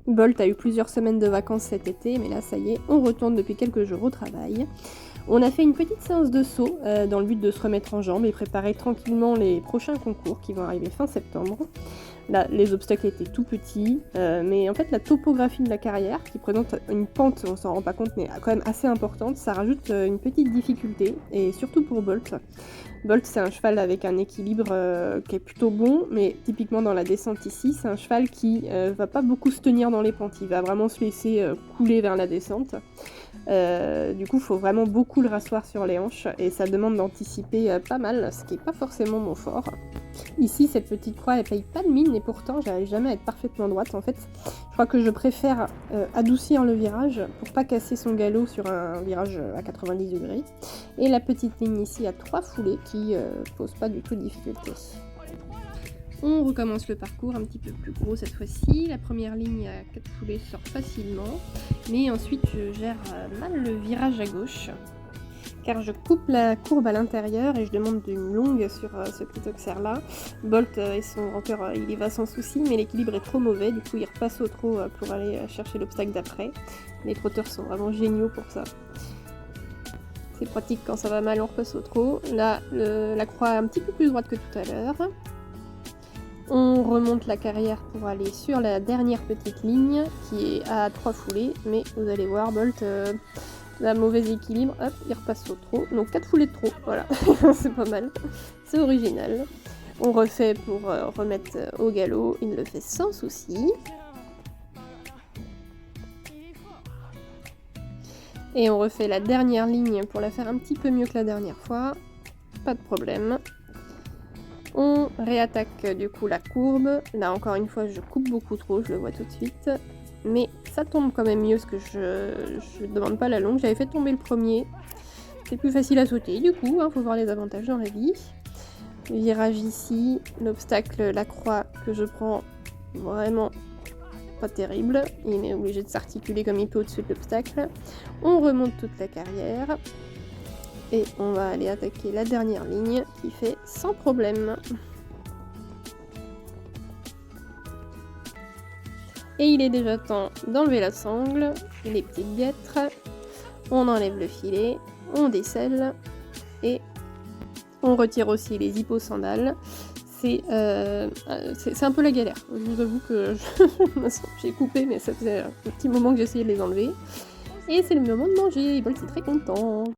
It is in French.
Bolt a eu plusieurs semaines de vacances cet été, mais là ça y est, on retourne depuis quelques jours au travail. On a fait une petite séance de saut dans le but de se remettre en jambes et préparer tranquillement les prochains concours qui vont arriver fin septembre. Là, les obstacles étaient tout petits, mais en fait la topographie de la carrière, qui présente une pente, on s'en rend pas compte, mais quand même assez importante, ça rajoute une petite difficulté, et surtout pour Bolt. Bolt, c'est un cheval avec un équilibre qui est plutôt bon, mais typiquement dans la descente ici, c'est un cheval qui va pas beaucoup se tenir dans les pentes, il va vraiment se laisser couler vers la descente. Du coup, il faut vraiment beaucoup le rasseoir sur les hanches, et ça demande d'anticiper pas mal, ce qui est pas forcément mon fort. Ici, cette petite croix, elle paye pas de mine, et pourtant, j'arrive jamais à être parfaitement droite. En fait, je crois que je préfère adoucir le virage pour pas casser son galop sur un virage à 90 degrés. Et la petite ligne ici à 3 foulées qui pose pas du tout de difficulté. On recommence le parcours un petit peu plus gros cette fois-ci. La première ligne à 4 foulées sort facilement, mais ensuite je gère mal le virage à gauche, car je coupe la courbe à l'intérieur et je demande une longue sur ce clitoxère là. Bolt et son rampeur, il y va sans souci, mais l'équilibre est trop mauvais, du coup il repasse au trot pour aller chercher l'obstacle d'après. Les trotteurs sont vraiment géniaux pour ça. C'est pratique quand ça va mal, on repasse au trot. Là, la croix est un petit peu plus droite que tout à l'heure. On remonte la carrière pour aller sur la dernière petite ligne qui est à 3 foulées, mais vous allez voir, Bolt a mauvais équilibre, hop, il repasse au trot. Donc 4 foulées de trot, voilà, c'est pas mal, c'est original. On refait pour remettre au galop, il le fait sans souci. Et on refait la dernière ligne pour la faire un petit peu mieux que la dernière fois, pas de problème. On réattaque du coup la courbe. Là encore une fois je coupe beaucoup trop, je le vois tout de suite. Mais ça tombe quand même mieux parce que je demande pas la longue. J'avais fait tomber le premier. C'est plus facile à sauter du coup, faut voir les avantages dans la vie. Virage ici, l'obstacle, la croix que je prends vraiment pas terrible. Il est obligé de s'articuler comme il peut au-dessus de l'obstacle. On remonte toute la carrière. Et on va aller attaquer la dernière ligne qui fait sans problème. Et il est déjà temps d'enlever la sangle, les petites guêtres. On enlève le filet, on décèle et on retire aussi les hipposandales. C'est un peu la galère. Je vous avoue que j'ai coupé, mais ça faisait un petit moment que j'essayais de les enlever. Et c'est le moment de manger. Bolt est très content.